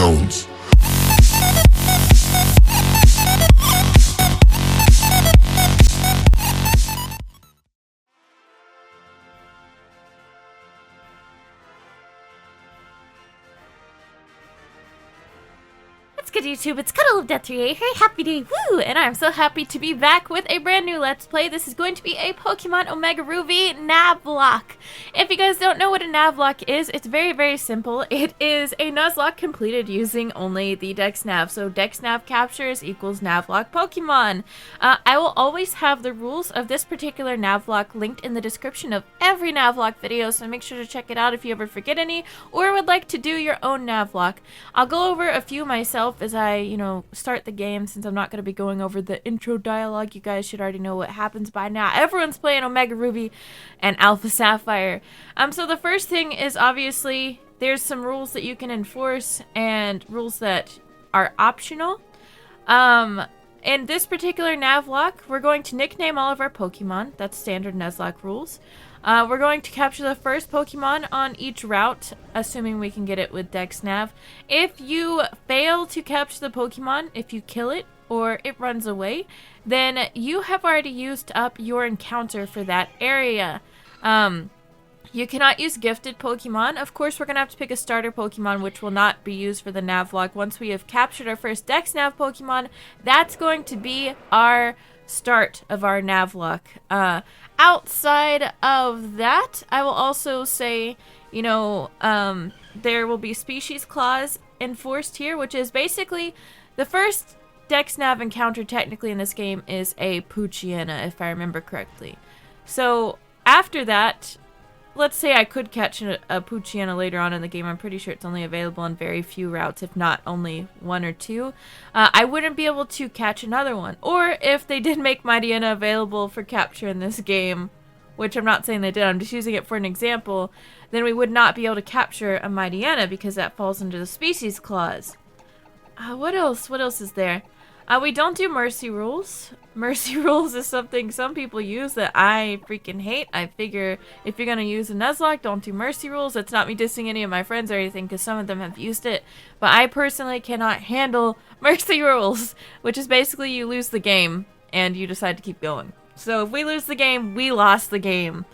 sounds. What's good, YouTube? It's cuddleofdeath here. Very happy day, woo! And I'm so happy to be back with a brand new Let's Play. This is going to be a Pokemon Omega Ruby NavLocke. If you guys don't know what a NavLocke is, it's very, very simple. It is a Nuzlocke completed using only the DexNav. So DexNav captures equals NavLocke Pokemon. I will always have the rules of this particular NavLocke linked in the description of every NavLocke video, so make sure to check it out if you ever forget any or would like to do your own NavLocke. I'll go over a few myself as I, start the game, since I'm not going to be going over the intro dialogue. You guys should already know what happens by now. Everyone's playing Omega Ruby and Alpha Sapphire. So the first thing is, obviously, there's some rules that you can enforce and rules that are optional. In this particular NavLocke, we're going to nickname all of our Pokemon. That's standard NuzLocke rules. We're going to capture the first Pokemon on each route, assuming we can get it with DexNav. If you fail to capture the Pokemon, if you kill it or it runs away, then you have already used up your encounter for that area. You cannot use gifted Pokemon. Of course, we're going to have to pick a starter Pokemon, which will not be used for the NavLocke. Once we have captured our first DexNav Pokemon, that's going to be our start of our NavLocke. Outside of that, I will also say, there will be species clause enforced here, which is basically the first DexNav encounter technically in this game is a Poochyena, if I remember correctly. So after that, let's say I could catch a Poochyena later on in the game. I'm pretty sure it's only available on very few routes, if not only one or two. I wouldn't be able to catch another one. Or if they did make Mightyena available for capture in this game, which I'm not saying they did, I'm just using it for an example, then we would not be able to capture a Mightyena because that falls under the species clause. What else? What else is there? We don't do mercy rules. Mercy rules is something some people use that I freaking hate. I figure if you're going to use a Nuzlocke, don't do mercy rules. It's not me dissing any of my friends or anything, because some of them have used it. But I personally cannot handle mercy rules, which is basically you lose the game and you decide to keep going. So if we lose the game, we lost the game.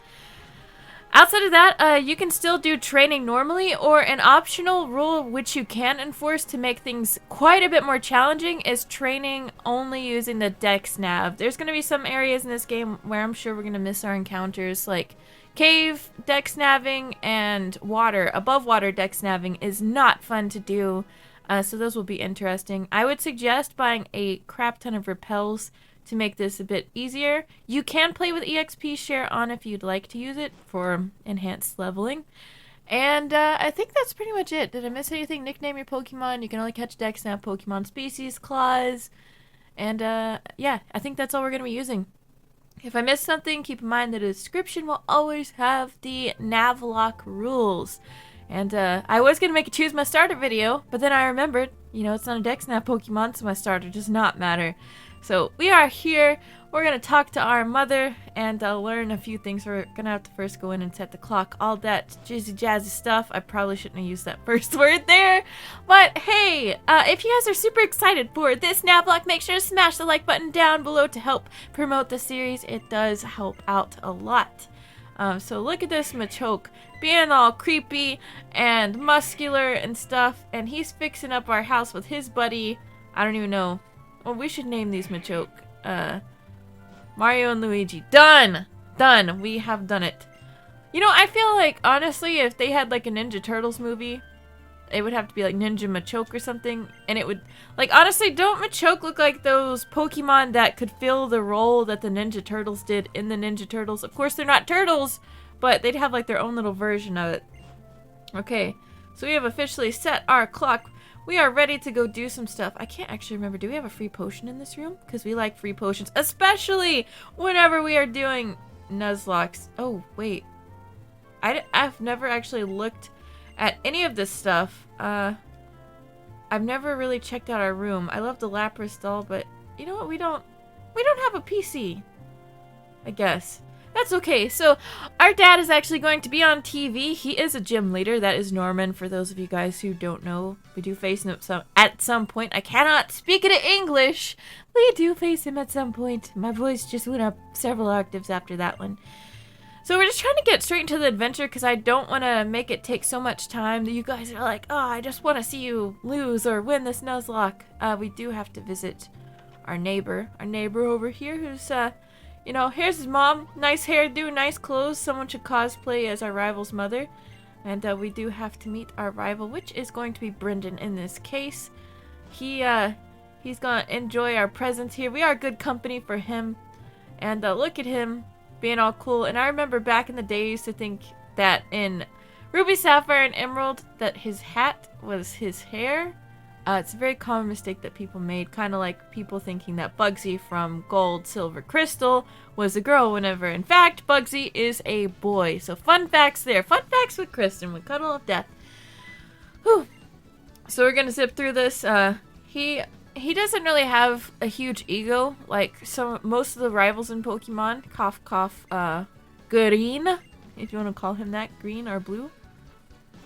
Outside of that, you can still do training normally, or an optional rule which you can enforce to make things quite a bit more challenging is training only using the DexNav. There's going to be some areas in this game where I'm sure we're going to miss our encounters, like cave DexNaving and water. Above water DexNaving is not fun to do, so those will be interesting. I would suggest buying a crap ton of repels to make this a bit easier. You can play with EXP share on if you'd like to use it for enhanced leveling. And I think that's pretty much it. Did I miss anything? Nickname your Pokemon. You can only catch DexNav Pokemon species clause. And yeah, I think that's all we're going to be using. If I missed something, keep in mind that the description will always have the NavLocke rules. And I was going to make a choose my starter video, but then I remembered, it's not a DexNav Pokemon, so my starter does not matter. So we are here, we're going to talk to our mother and learn a few things. We're going to have to first go in and set the clock, all that jazzy stuff. I probably shouldn't have used that first word there. But hey, if you guys are super excited for this NavLocke, make sure to smash the like button down below to help promote the series. It does help out a lot. So look at this Machoke being all creepy and muscular and stuff, and he's fixing up our house with his buddy. I don't even know. Well, we should name these Machoke. Mario and Luigi. Done! Done. We have done it. I feel like, honestly, if they had like a Ninja Turtles movie, it would have to be like Ninja Machoke or something. And it would, honestly, don't Machoke look like those Pokemon that could fill the role that the Ninja Turtles did in the Ninja Turtles? Of course, they're not turtles, but they'd have like their own little version of it. Okay, so we have officially set our clock. We are ready to go do some stuff. I can't actually remember. Do we have a free potion in this room? Because we like free potions, especially whenever we are doing Nuzlocks. Oh, wait. I've never actually looked at any of this stuff. I've never really checked out our room. I love the Lapras doll, but you know what? We don't have a PC, I guess. That's okay. So, our dad is actually going to be on TV. He is a gym leader. That is Norman. For those of you guys who don't know, we do face him at some point. I cannot speak it in English. We do face him at some point. My voice just went up several octaves after that one. So we're just trying to get straight into the adventure because I don't want to make it take so much time that you guys are like, oh, I just want to see you lose or win this Nuzlocke. We do have to visit our neighbor over here who's, you know, here's his mom. Nice hairdo, nice clothes. Someone should cosplay as our rival's mother. And we do have to meet our rival, which is going to be Brendan in this case. He's going to enjoy our presence here. We are good company for him. And look at him being all cool. And I remember back in the day, I used to think that in Ruby, Sapphire, and Emerald, that his hat was his hair. It's a very common mistake that people made, kind of like people thinking that Bugsy from Gold, Silver, Crystal was a girl whenever, in fact, Bugsy is a boy. So fun facts there. Fun facts with Kristen, with Cuddle of Death. Whew. So we're going to zip through this. He doesn't really have a huge ego like most of the rivals in Pokemon. Cough, cough, Green, if you want to call him that, green or blue.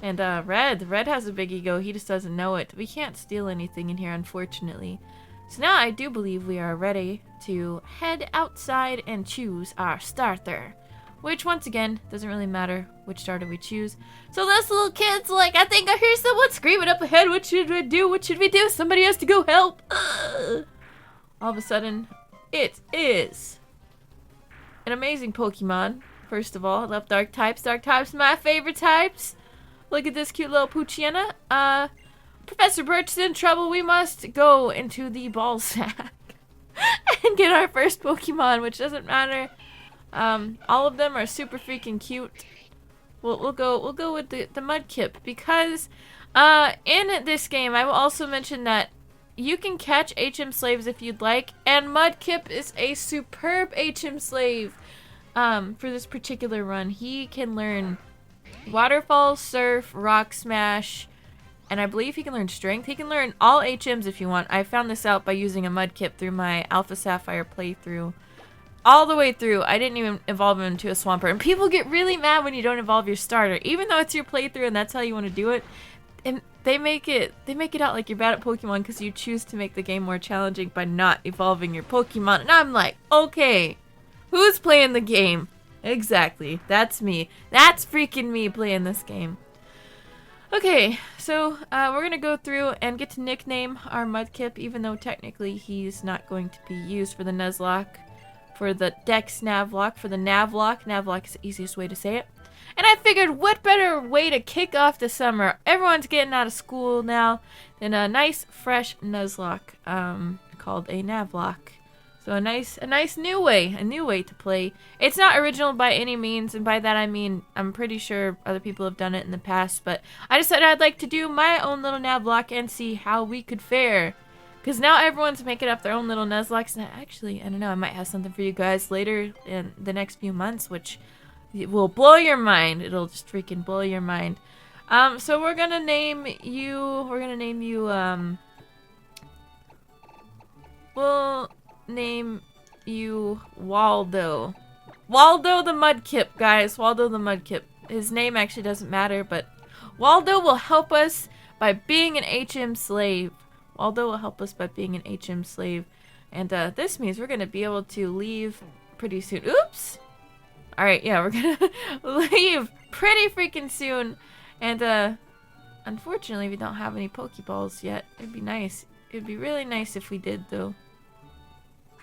And Red has a big ego. He just doesn't know it. We can't steal anything in here, unfortunately. So now I do believe we are ready to head outside and choose our starter. Which, once again, doesn't really matter which starter we choose. So this little kid's like, I think I hear someone screaming up ahead. What should we do? What should we do? Somebody has to go help. Ugh. All of a sudden, it is an amazing Pokemon. First of all, I love dark types. Dark types are my favorite types. Look at this cute little Poochyena. Professor Birch is in trouble. We must go into the ball sack and get our first Pokemon, which doesn't matter. All of them are super freaking cute. We'll go with the Mudkip because in this game I will also mention that you can catch HM slaves if you'd like, and Mudkip is a superb HM slave. For this particular run, he can learn Waterfall, Surf, Rock Smash, and I believe he can learn Strength. He can learn all HMs if you want. I found this out by using a Mudkip through my Alpha Sapphire playthrough. All the way through, I didn't even evolve him into a Swampert. And people get really mad when you don't evolve your starter. Even though it's your playthrough and that's how you want to do it. And they make it out like you're bad at Pokemon because you choose to make the game more challenging by not evolving your Pokemon. And I'm like, okay, who's playing the game? Exactly, that's me. That's freaking me playing this game. Okay, so we're going to go through and get to nickname our Mudkip, even though technically he's not going to be used for the Nuzlocke. For the DexNav, for the NavLocke. NavLocke is the easiest way to say it. And I figured, what better way to kick off the summer? Everyone's getting out of school now than a nice, fresh Nuzlocke called a NavLocke. So a nice new way to play. It's not original by any means, and by that I mean I'm pretty sure other people have done it in the past, but I decided I'd like to do my own little NavLocke and see how we could fare. Because now everyone's making up their own little Nuzlocks, and actually, I don't know, I might have something for you guys later in the next few months, which will blow your mind. It'll just freaking blow your mind. So we're gonna name you, we'll name you Waldo. Waldo the Mudkip, guys. Waldo the Mudkip. His name actually doesn't matter, but Waldo will help us by being an HM slave. Waldo will help us by being an HM slave. And this means we're going to be able to leave pretty soon. Oops! Alright, yeah, we're going to leave pretty freaking soon. And unfortunately, we don't have any Pokeballs yet. It'd be nice. It'd be really nice if we did, though.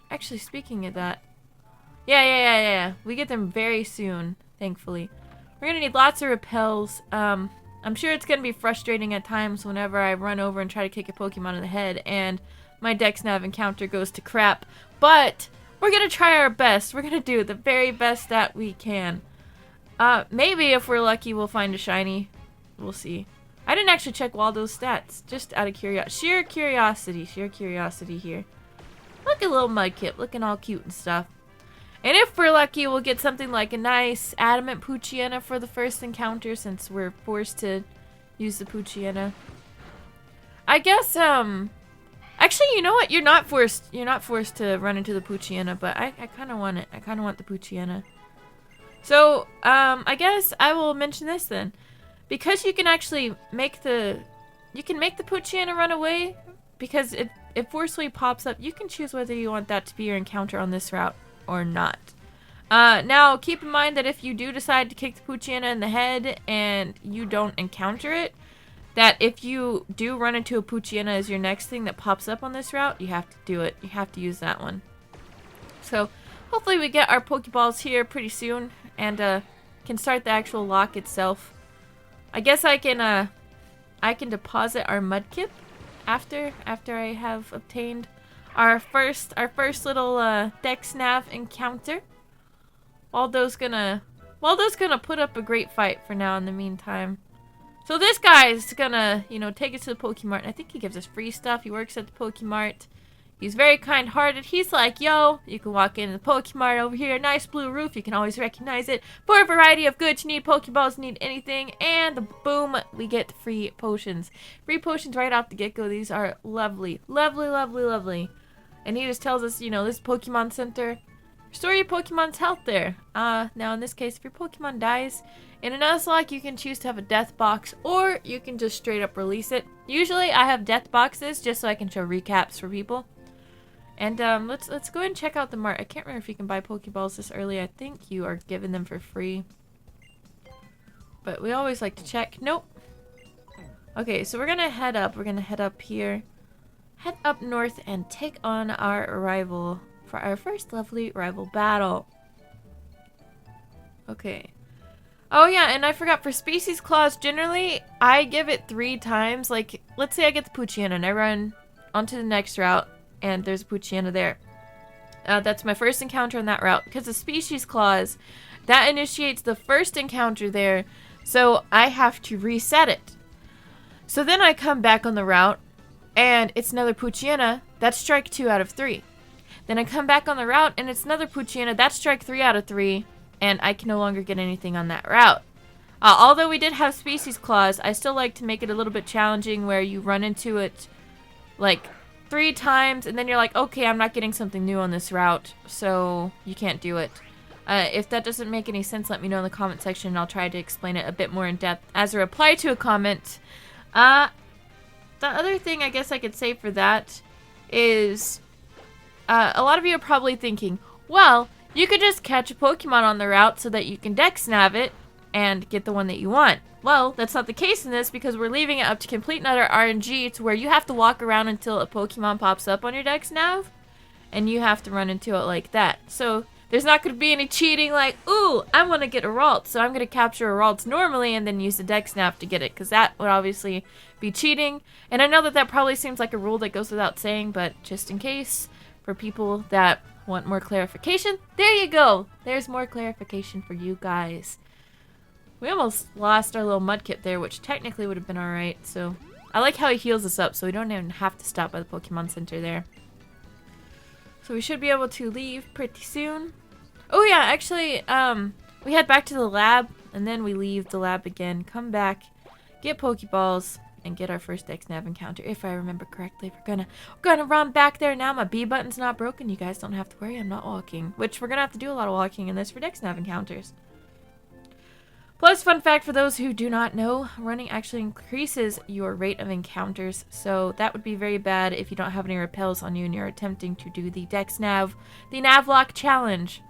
Actually, speaking of that. Yeah. We get them very soon, thankfully. We're going to need lots of repels. I'm sure it's going to be frustrating at times whenever I run over and try to kick a Pokemon in the head and my DexNav encounter goes to crap. But we're going to try our best. We're going to do the very best that we can. Maybe if we're lucky we'll find a shiny. We'll see. I didn't actually check Waldo's stats. Just out of sheer curiosity here. Look at little Mudkip looking all cute and stuff. And if we're lucky, we'll get something like a nice Adamant Poochyena for the first encounter since we're forced to use the Poochyena. I guess, actually, you know what? You're not forced to run into the Poochyena, but I kind of want it. I kind of want the Poochyena. So, I guess I will mention this then. Because you can actually make the Poochyena run away, because it forcefully pops up, you can choose whether you want that to be your encounter on this route or not. Now, keep in mind that if you do decide to kick the Poochyena in the head and you don't encounter it, that if you do run into a Poochyena as your next thing that pops up on this route, you have to do it. You have to use that one. So, hopefully we get our Pokeballs here pretty soon and can start the actual lock itself. I guess I can deposit our Mudkip after I have obtained our first little DexNav encounter. Waldo's gonna put up a great fight for now in the meantime. So this guy is gonna, take us to the Pokemart. I think he gives us free stuff. He works at the Pokemart. He's very kind-hearted. He's like, yo, you can walk into the Pokemart over here. Nice blue roof. You can always recognize it. For a variety of goods, you need Pokeballs, you need anything. And boom, we get free potions. Free potions right off the get-go. These are lovely. Lovely, lovely, lovely. And he just tells us, this Pokemon Center. Restore your Pokemon's health there. Now in this case, if your Pokemon dies in a Nuzlocke, you can choose to have a death box, or you can just straight up release it. Usually I have death boxes just so I can show recaps for people. And let's go ahead and check out the mart. I can't remember if you can buy Pokeballs this early. I think you are given them for free. But we always like to check. Nope. Okay, so we're gonna head up. We're gonna head up here. Head up north and take on our rival for our first lovely rival battle. Okay. Oh yeah, and I forgot, for Species Clause, generally, I give it 3 times. Like, let's say I get the Poochyena and I run onto the next route, and there's a Poochyena there. That's my first encounter on that route. Because the Species Clause, that initiates the first encounter there, so I have to reset it. So then I come back on the route, and it's another Poochyena. That's strike 2 out of 3. Then I come back on the route, and it's another Poochyena. That's strike 3 out of 3. And I can no longer get anything on that route. Although we did have Species Clause, I still like to make it a little bit challenging where you run into it like 3 times and then you're like, okay, I'm not getting something new on this route, so you can't do it. If that doesn't make any sense, let me know in the comment section and I'll try to explain it a bit more in depth as a reply to a comment. The other thing I guess I could say for that is a lot of you are probably thinking, well, you could just catch a Pokemon on the route so that you can DexNav it and get the one that you want. Well, that's not the case in this because we're leaving it up to complete and utter RNG to where you have to walk around until a Pokemon pops up on your DexNav and you have to run into it like that. So there's not going to be any cheating like, ooh, I want to get a Ralts, so I'm going to capture a Ralts normally and then use the DexNav to get it, because that would obviously be cheating. And I know that probably seems like a rule that goes without saying, but just in case, for people that want more clarification? There you go! There's more clarification for you guys. We almost lost our little Mudkip there, which technically would have been alright, so... I like how he heals us up, so we don't even have to stop by the Pokemon Center there. So we should be able to leave pretty soon. Oh yeah, actually, we head back to the lab, and then we leave the lab again, come back, get Pokeballs, and get our first DexNav encounter, if I remember correctly. We're gonna run back there now. My B button's not broken. You guys don't have to worry. I'm not walking. Which we're gonna have to do a lot of walking in this for DexNav encounters. Plus, fun fact for those who do not know, running actually increases your rate of encounters. So that would be very bad if you don't have any repels on you and you're attempting to do the DexNav, the NavLocke challenge.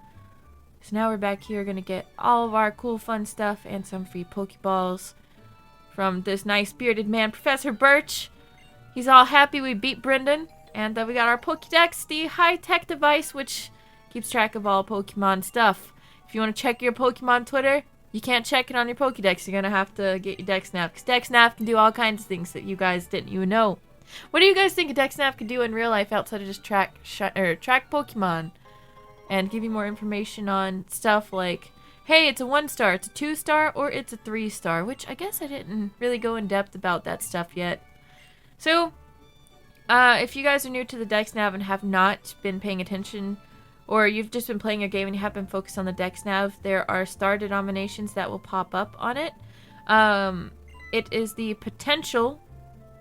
So now we're back here, gonna get all of our cool fun stuff and some free Pokeballs from this nice bearded man, Professor Birch. He's all happy we beat Brendan. And we got our Pokédex, the high-tech device which keeps track of all Pokemon stuff. If you want to check your Pokemon Twitter, you can't check it on your Pokédex. You're going to have to get your DexNav, because DexNav can do all kinds of things that you guys didn't even know. What do you guys think a DexNav could do in real life outside of just track Pokemon? And give you more information on stuff like, hey, it's a 1-star, it's a 2-star, or it's a 3-star, which I guess I didn't really go in depth about that stuff yet. So, if you guys are new to the DexNav and have not been paying attention, or you've just been playing a game and you have been focused on the DexNav, there are star denominations that will pop up on it. It is the potential,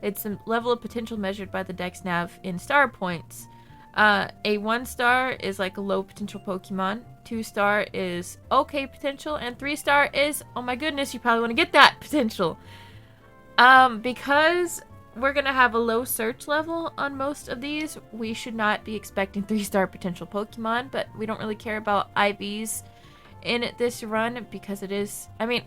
it's the level of potential measured by the DexNav in star points. A 1-star is like a low potential Pokemon. 2-star is okay potential. And 3-star is, oh my goodness, you probably want to get that potential. Because we're going to have a low search level on most of these, we should not be expecting 3-star potential Pokemon. But we don't really care about IVs in this run because it is, I mean,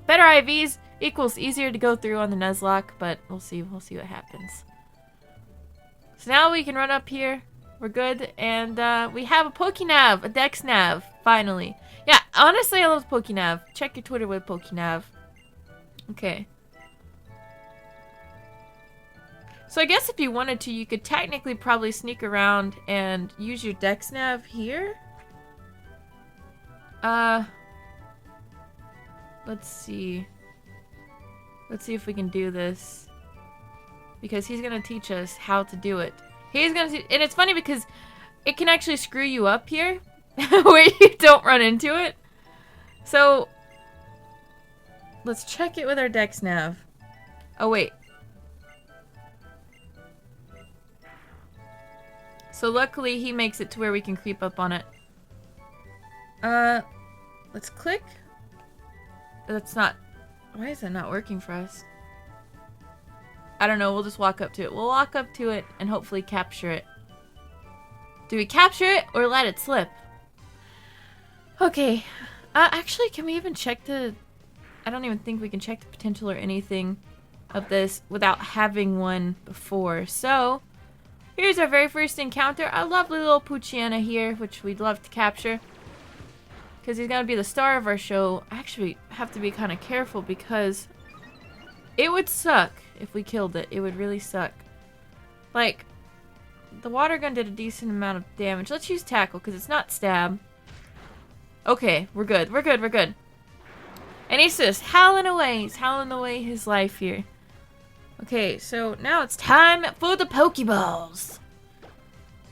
better IVs equals easier to go through on the NuzLocke. But we'll see what happens. So now we can run up here. We're good, and we have a PokéNav, a DexNav, finally. Yeah, honestly, I love PokéNav. Check your Twitter with PokéNav. Okay. So I guess if you wanted to, you could technically probably sneak around and use your DexNav here. Let's see. Let's see if we can do this. Because he's gonna teach us how to do it. He's gonna see, and it's funny because it can actually screw you up here where you don't run into it. So let's check it with our DexNav. Oh wait. So luckily he makes it to where we can creep up on it. Let's click. That's not, why is that not working for us? I don't know, we'll just walk up to it. We'll walk up to it and hopefully capture it. Do we capture it or let it slip? Okay. Actually, can we even check the... I don't even think we can check the potential or anything of this without having one before. So, here's our very first encounter. A lovely little Poochyena here, which we'd love to capture. Because he's going to be the star of our show. Actually, have to be kind of careful because it would suck if we killed it. It would really suck. Like, the water gun did a decent amount of damage. Let's use tackle because it's not stab. Okay, we're good. We're good. We're good. And he's just howling away. He's howling away his life here. Okay, so now it's time for the Pokeballs.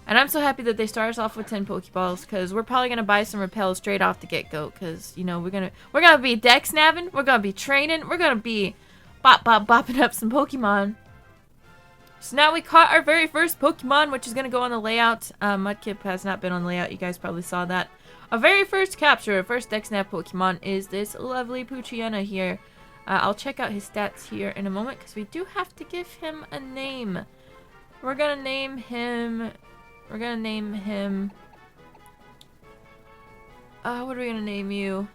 And I'm so happy that they start us off with 10 Pokeballs because we're probably gonna buy some repels straight off the get-go because you know we're gonna be DexNaving, we're gonna be training, we're gonna be bopping up some Pokemon. So now we caught our very first Pokemon, which is gonna go on the layout. Mudkip has not been on the layout. You guys probably saw that. Our very first capture, our first DexNav Pokemon is this lovely Poochyena here. I'll check out his stats here in a moment because we do have to give him a name. We're gonna name him. What are we gonna name you?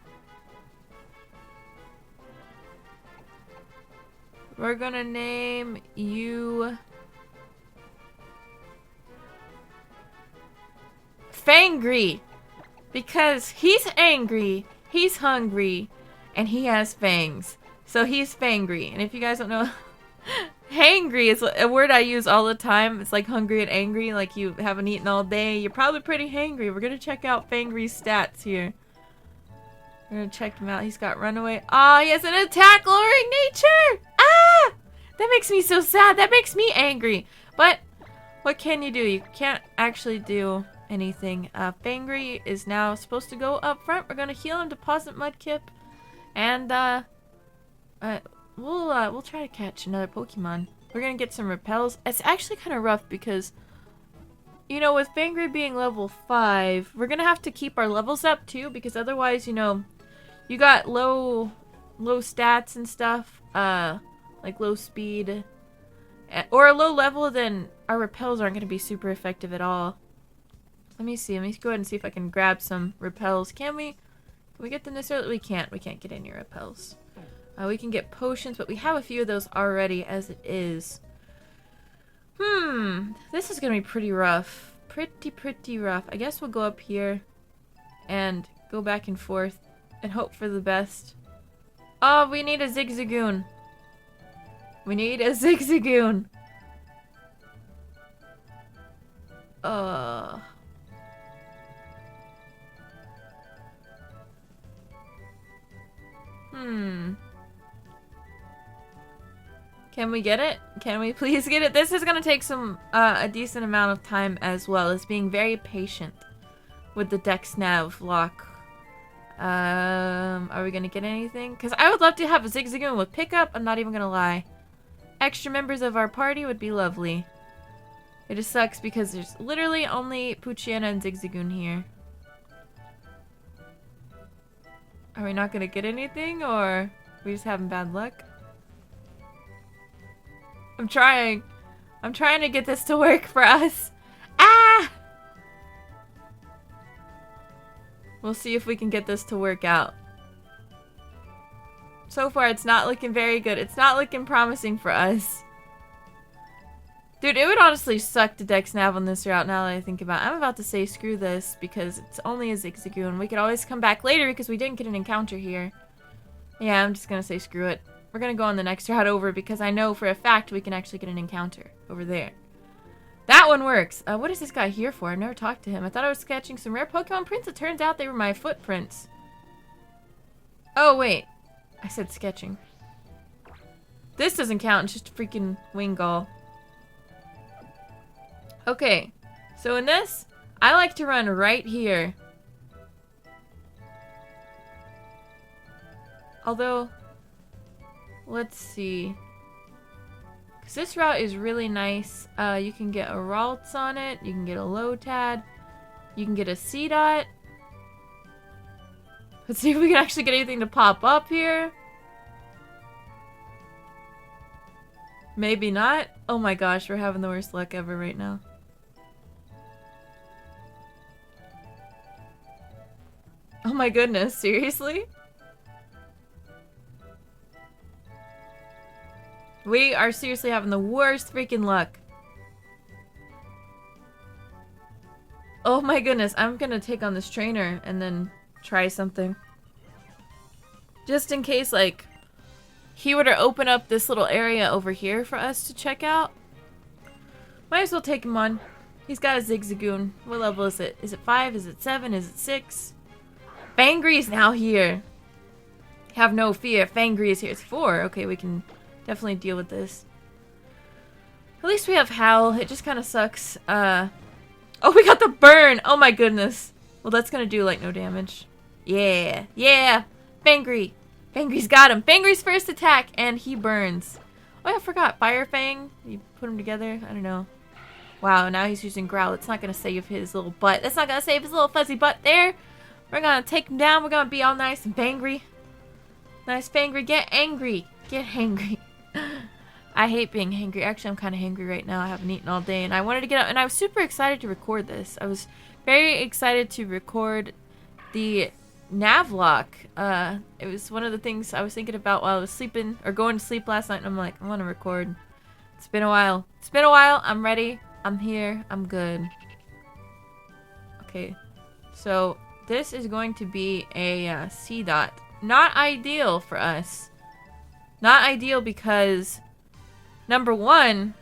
We're gonna name you Fangry. Because he's angry, he's hungry, and he has fangs. So he's Fangry. And if you guys don't know, hangry is a word I use all the time. It's like hungry and angry, like you haven't eaten all day. You're probably pretty hangry. We're gonna check out Fangry's stats here. We're gonna check him out. He's got runaway. Ah, he has an attack lowering nature! Ah! That makes me so sad. That makes me angry. But what can you do? You can't actually do anything. Fangry is now supposed to go up front. We're gonna heal him, deposit Mudkip, and we'll try to catch another Pokemon. We're gonna get some repels. It's actually kind of rough because, you know, with Fangry being level 5, we're gonna have to keep our levels up too because otherwise, you know, you got low stats and stuff, like low speed, or a low level, then our repels aren't gonna be super effective at all. Let me see. Let me go ahead and see if I can grab some repels. Can we get them this early? We can't. We can't get any repels. We can get potions, but we have a few of those already as it is. This is gonna be pretty rough. Pretty rough. I guess we'll go up here and go back and forth and hope for the best. Oh, we need a Zigzagoon. We need a Zigzagoon. Can we get it? Can we please get it? This is gonna take some a decent amount of time as well as being very patient with the DexNav Are we gonna get anything? Because I would love to have a Zigzagoon with pickup. I'm not even gonna lie. Extra members of our party would be lovely. It just sucks because there's literally only Poochyena and Zigzagoon here. Are we not gonna get anything, or are we just having bad luck? I'm trying. I'm trying to get this to work for us. Ah! We'll see if we can get this to work out. So far, it's not looking very good. It's not looking promising for us. Dude, it would honestly suck to DexNav on this route now that I think about it. I'm about to say screw this because it's only a Zigzagoon. We could always come back later because we didn't get an encounter here. Yeah, I'm just gonna say screw it. We're gonna go on the next route over because I know for a fact we can actually get an encounter over there. That one works. What is this guy here for? I've never talked to him. I thought I was sketching some rare Pokemon prints. It turns out they were my footprints. Oh, wait. I said sketching. This doesn't count. It's just a freaking Wingull. Okay. So in this, I like to run right here. Although, let's see. Because this route is really nice. You can get a Ralts on it. You can get a Lotad. You can get a C-Dot. Let's see if we can actually get anything to pop up here. Maybe not. Oh my gosh, we're having the worst luck ever right now. Oh my goodness, seriously? We are seriously having the worst freaking luck. Oh my goodness, I'm gonna take on this trainer and then try something. Just in case, like, he were to open up this little area over here for us to check out. Might as well take him on. He's got a Zigzagoon. What level is it? Is it 5? Is it 7? Is it 6? Fangry is now here. Have no fear. Fangry is here. It's 4. Okay, we can definitely deal with this. At least we have Howl. It just kind of sucks. Oh, we got the burn. Oh my goodness. Well, that's gonna do like no damage. Yeah. Yeah. Fangry. Fangry's got him. Fangry's first attack, and he burns. Oh, yeah, I forgot. Fire Fang. You put them together. I don't know. Wow, now he's using Growl. It's not gonna save his little butt. That's not gonna save his little fuzzy butt there. We're gonna take him down. We're gonna be all nice and Fangry. Nice Fangry. Get angry. Get hangry. I hate being hangry. Actually, I'm kind of hangry right now. I haven't eaten all day, and I wanted to get up, and I was super excited to record this. I was very excited to record the NavLocke. It was one of the things I was thinking about while I was sleeping, or going to sleep last night, and I'm like, I want to record. It's been a while. It's been a while. I'm ready. I'm here. I'm good. Okay. So, this is going to be a C-Dot. Not ideal for us. Not ideal because, number 1,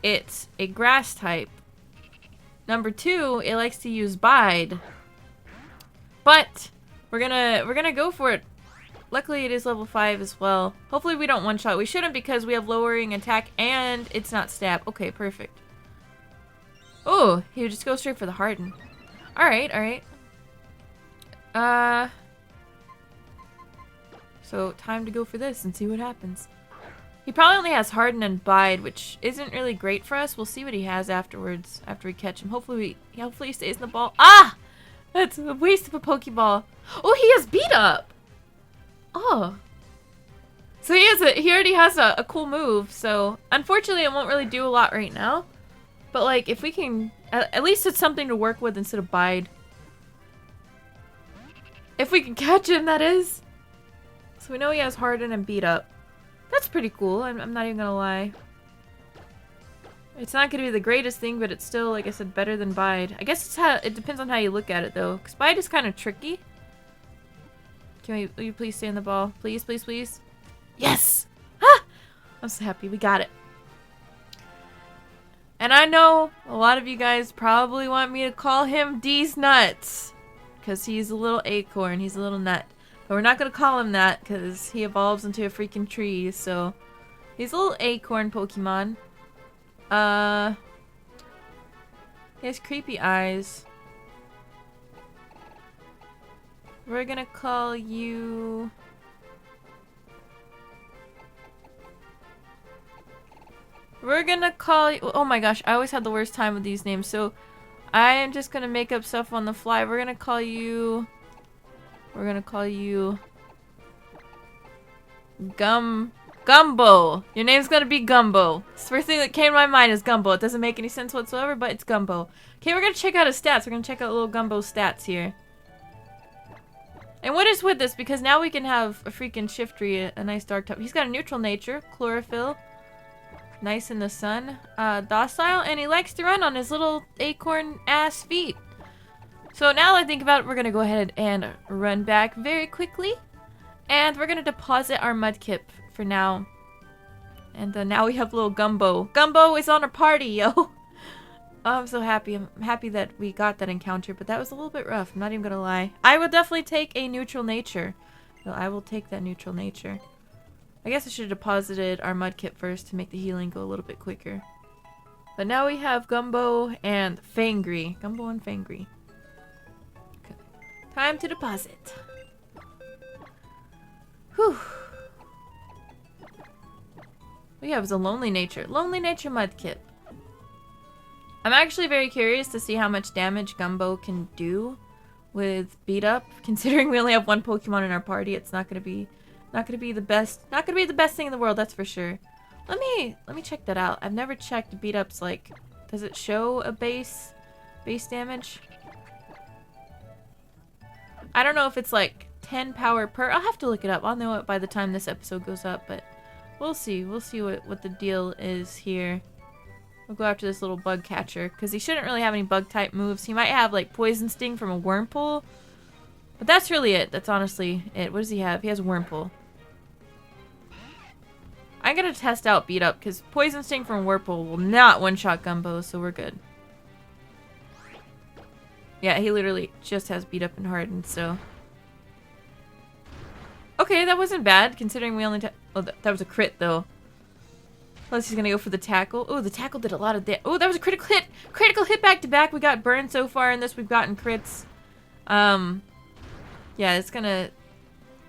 it's a grass type. Number 2, it likes to use Bide. But we're gonna go for it. Luckily, it is level 5 as well. Hopefully, we don't one-shot. We shouldn't because we have lowering attack and it's not stab. Okay, perfect. Oh, he would just go straight for the Harden. All right, all right. So time to go for this and see what happens. He probably only has Harden and Bide, which isn't really great for us. We'll see what he has afterwards, after we catch him. Hopefully he stays in the ball. Ah! That's a waste of a Pokeball. Oh, he has Beat Up! Oh. So he already has a cool move, so unfortunately it won't really do a lot right now. But like, if we can, at least it's something to work with instead of Bide. If we can catch him, that is. So we know he has Harden and Beat Up. That's pretty cool, I'm not even gonna lie. It's not gonna be the greatest thing, but it's still, like I said, better than Bide. I guess it depends on how you look at it, though. Because Bide is kind of tricky. Will you please stay in the ball? Please, please, please. Yes! Ah! I'm so happy. We got it. And I know a lot of you guys probably want me to call him D's Nuts. Because he's a little acorn. He's a little nut. But we're not going to call him that because he evolves into a freaking tree. So he's a little acorn Pokemon. He has creepy eyes. We're going to call you... We're gonna call you... Oh my gosh, I always have the worst time with these names. So I am just gonna make up stuff on the fly. We're gonna call you... Gumbo. Your name's gonna be Gumbo. The first thing that came to my mind is Gumbo. It doesn't make any sense whatsoever, but it's Gumbo. Okay, we're gonna check out his stats. We're gonna check out little Gumbo's stats here. And what is with this? Because now we can have a freaking Shiftry, a nice dark type. He's got a neutral nature, chlorophyll, nice in the sun, docile, and he likes to run on his little acorn-ass feet. So now that I think about it, we're gonna go ahead and run back very quickly. And we're gonna deposit our mudkip for now. And now we have little Gumbo. Gumbo is on our party, yo! Oh, I'm so happy. I'm happy that we got that encounter, but that was a little bit rough. I'm not even gonna lie. I would definitely take a neutral nature. So I will take that neutral nature. I guess I should have deposited our mudkip first to make the healing go a little bit quicker. But now we have Gumbo and Fangry. Gumbo and Fangry. Okay. Time to deposit. Whew. What yeah, it was a lonely nature. Lonely nature mudkip. I'm actually very curious to see how much damage Gumbo can do with beat up. Considering we only have one Pokemon in our party, it's not gonna be the best. Not gonna be the best thing in the world, that's for sure. Let me check that out. I've never checked beat ups. Like, does it show a base damage? I don't know if it's like 10 power per. I'll have to look it up. I'll know it by the time this episode goes up, but we'll see. We'll see what the deal is here. We'll go after this little bug catcher, because he shouldn't really have any bug type moves. He might have like poison sting from a Wurmple, but that's really it. That's honestly it. What does he have? He has Wurmple. I'm gonna test out beat up, because poison sting from Wurmple will not one-shot Gumbo, so we're good. Yeah, he literally just has beat up and hardened, so. Okay, that wasn't bad, considering we only oh, that was a crit, though. Plus, he's gonna go for the tackle. Oh, the tackle did a lot of damage. Oh, that was a critical hit! Critical hit back to back! We got burned so far in this, we've gotten crits. Yeah, it's gonna...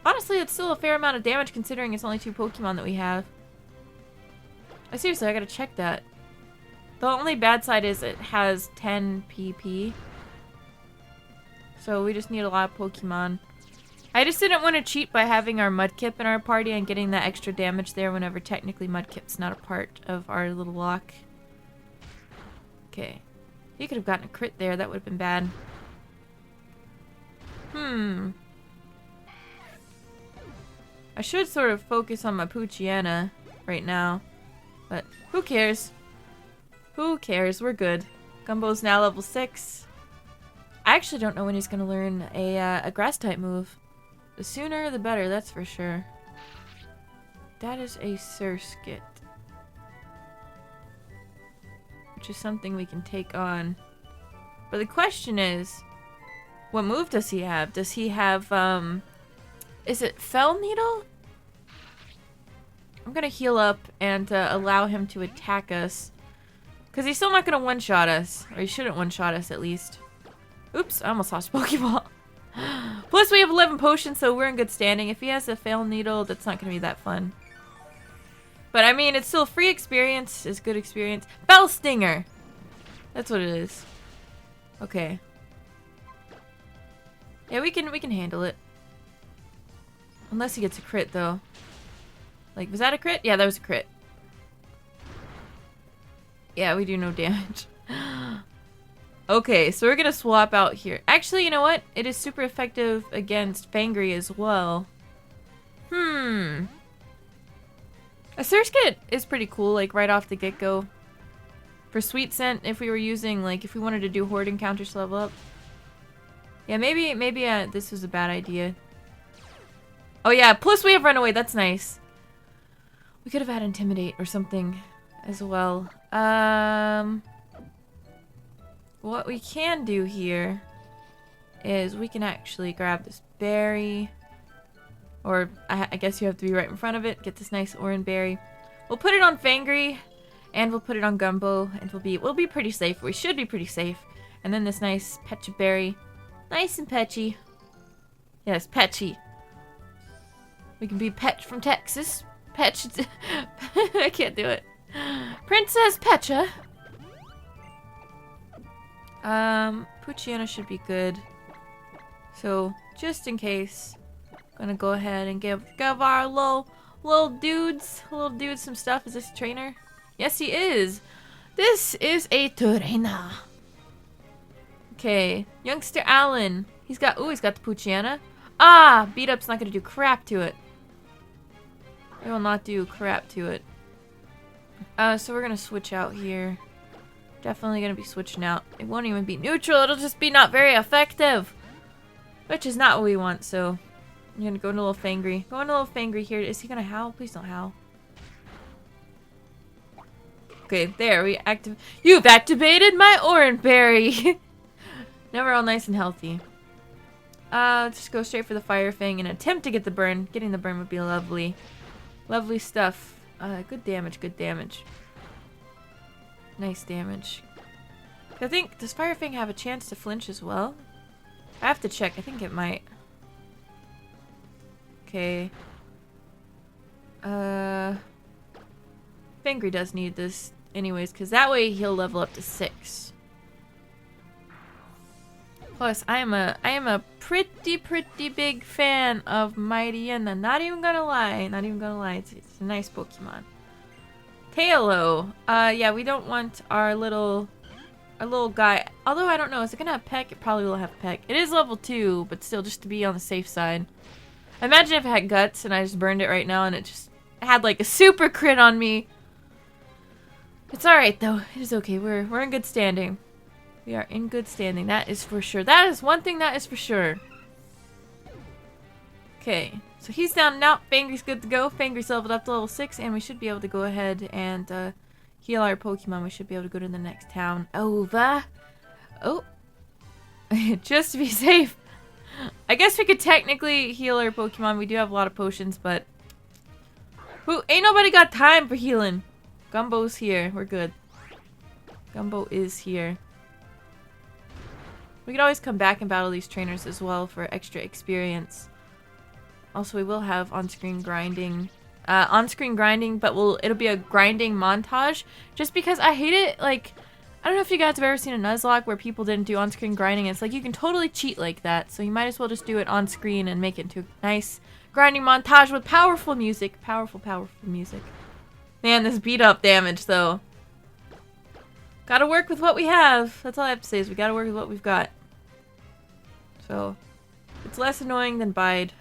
Honestly, it's still a fair amount of damage, considering it's only 2 Pokemon that we have. Seriously, I gotta check that. The only bad side is it has 10 PP. So we just need a lot of Pokemon. I just didn't want to cheat by having our Mudkip in our party and getting that extra damage there whenever technically Mudkip's not a part of our little lock. Okay. He could have gotten a crit there. That would have been bad. I should sort of focus on my Poochyena right now. But who cares? Who cares? We're good. Gumbo's now level 6. I actually don't know when he's going to learn a grass type move. The sooner the better, that's for sure. That is a Surskit. Which is something we can take on. But the question is, what move does he have? Does he have, is it Fell Needle? I'm gonna heal up and allow him to attack us. Because he's still not gonna one-shot us. Or he shouldn't one-shot us, at least. Oops, I almost lost a Pokeball. Plus, we have 11 potions, so we're in good standing. If he has a Fail Needle, that's not going to be that fun. But, I mean, it's still free experience. It's good experience. Bell Stinger! That's what it is. Okay. Yeah, we can handle it. Unless he gets a crit, though. Like, was that a crit? Yeah, that was a crit. Yeah, we do no damage. Okay, so we're gonna swap out here. Actually, you know what? It is super effective against Fangry as well. A Surskit is pretty cool, like right off the get-go. For Sweet Scent, if we were using, like, if we wanted to do Horde encounters to level up. Yeah, maybe this was a bad idea. Oh yeah, plus we have Runaway, that's nice. We could have had Intimidate or something as well. What we can do here is we can actually grab this berry. Or I guess you have to be right in front of it. Get this nice orange berry. We'll put it on Fangry. And we'll put it on Gumbo. And we'll be pretty safe. We should be pretty safe. And then this nice Petcha berry. Nice and petchy. Yes, petchy. We can be Petch from Texas. Petch. I can't do it. Princess Pecha. Poochyena should be good. So, just in case, I'm gonna go ahead and give our little dudes some stuff. Is this a trainer? Yes, he is. This is a trainer. Okay, youngster Alan. He's got the Poochyena. Ah, beat up's not gonna do crap to it. It will not do crap to it. So we're gonna switch out here. Definitely gonna be switching out. It won't even be neutral. It'll just be not very effective, which is not what we want. So I'm gonna go into a little Fangry. Go into a little Fangry here. Is he gonna howl? Please don't howl. Okay, there we You've activated my Orange Berry. Now we're all nice and healthy. Just go straight for the Fire Fang and attempt to get the burn. Getting the burn would be lovely. Lovely stuff. Good damage, good damage. Nice damage. I think, does Fire Fang have a chance to flinch as well? I have to check. I think it might. Okay. Fangry does need this anyways, because that way he'll level up to 6. Plus, I am a pretty big fan of Mightyena. Not even gonna lie. Not even gonna lie. It's a nice Pokemon. Tailo. Yeah, we don't want our little guy. Although I don't know, is it gonna have Peck? It probably will have Peck. It is level 2, but still, just to be on the safe side. Imagine if it had Guts and I just burned it right now and it just had like a super crit on me. It's alright though. It is okay. We're in good standing. We are in good standing. That is for sure. That is one thing that is for sure. Okay. So he's down now. Fangry's good to go. Fangry's leveled up to level 6 and we should be able to go ahead and heal our Pokemon. We should be able to go to the next town over. Oh. Just to be safe. I guess we could technically heal our Pokemon. We do have a lot of potions, but... Ooh, ain't nobody got time for healing. Gumbo's here. We're good. Gumbo is here. We could always come back and battle these trainers as well for extra experience. Also, we will have on-screen grinding. But it'll be a grinding montage. Just because I hate it, like... I don't know if you guys have ever seen a NuzLocke where people didn't do on-screen grinding. It's like you can totally cheat like that. So you might as well just do it on-screen and make it into a nice grinding montage with powerful music. Powerful music. Man, this beat up damage, though. Gotta work with what we have. That's all I have to say is we gotta work with what we've got. So, it's less annoying than Bide.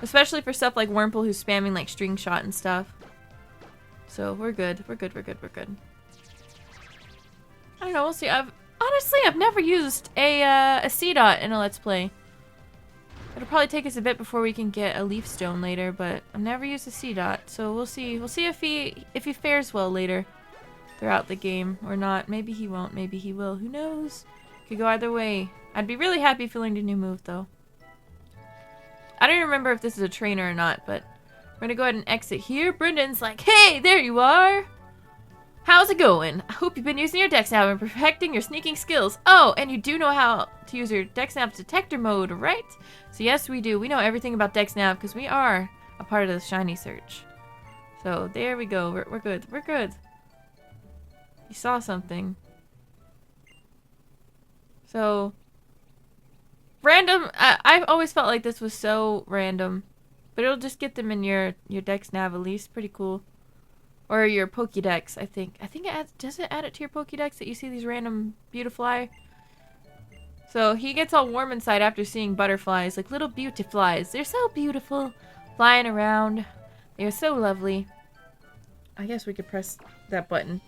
Especially for stuff like Wurmple who's spamming like string shot and stuff. So, we're good. We're good. I don't know, we'll see. Honestly, I've never used a C-Dot in a Let's Play. It'll probably take us a bit before we can get a Leaf Stone later, but I've never used a C-Dot, so we'll see. We'll see if he fares well later throughout the game or not. Maybe he won't, maybe he will. Who knows? Could go either way. I'd be really happy if he learned a new move, though. I don't even remember if this is a trainer or not, but we're gonna go ahead and exit here. Brendan's like, hey, there you are! How's it going? I hope you've been using your DexNav and perfecting your sneaking skills. Oh, and you do know how to use your DexNav's detector mode, right? So yes, we do. We know everything about DexNav because we are a part of the shiny search. So there we go. We're good. We're good. You saw something. So random. I've always felt like this was so random, but it'll just get them in your DexNav at least. Pretty cool. Or your Pokédex, I think. Does it add it to your Pokédex that you see these random Beautifly? So he gets all warm inside after seeing butterflies, like little beautiflies. They're so beautiful, flying around. They are so lovely. I guess we could press that button.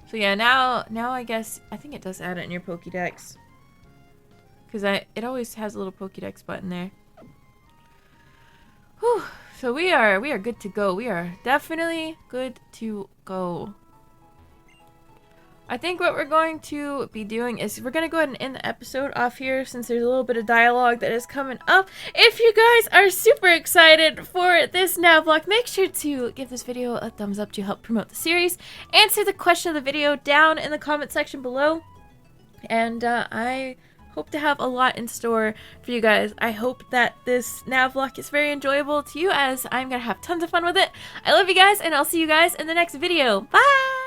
So yeah, now I think it does add it in your Pokédex. Because it always has a little Pokédex button there. Whew. So we are good to go. We are definitely good to go. I think what we're going to be doing is we're going to go ahead and end the episode off here since there's a little bit of dialogue that is coming up. If you guys are super excited for this NavLocke, make sure to give this video a thumbs up to help promote the series. Answer the question of the video down in the comment section below. And I hope to have a lot in store for you guys. I hope that this NavLocke is very enjoyable to you, as I'm gonna have tons of fun with it. I love you guys, and I'll see you guys in the next video. Bye!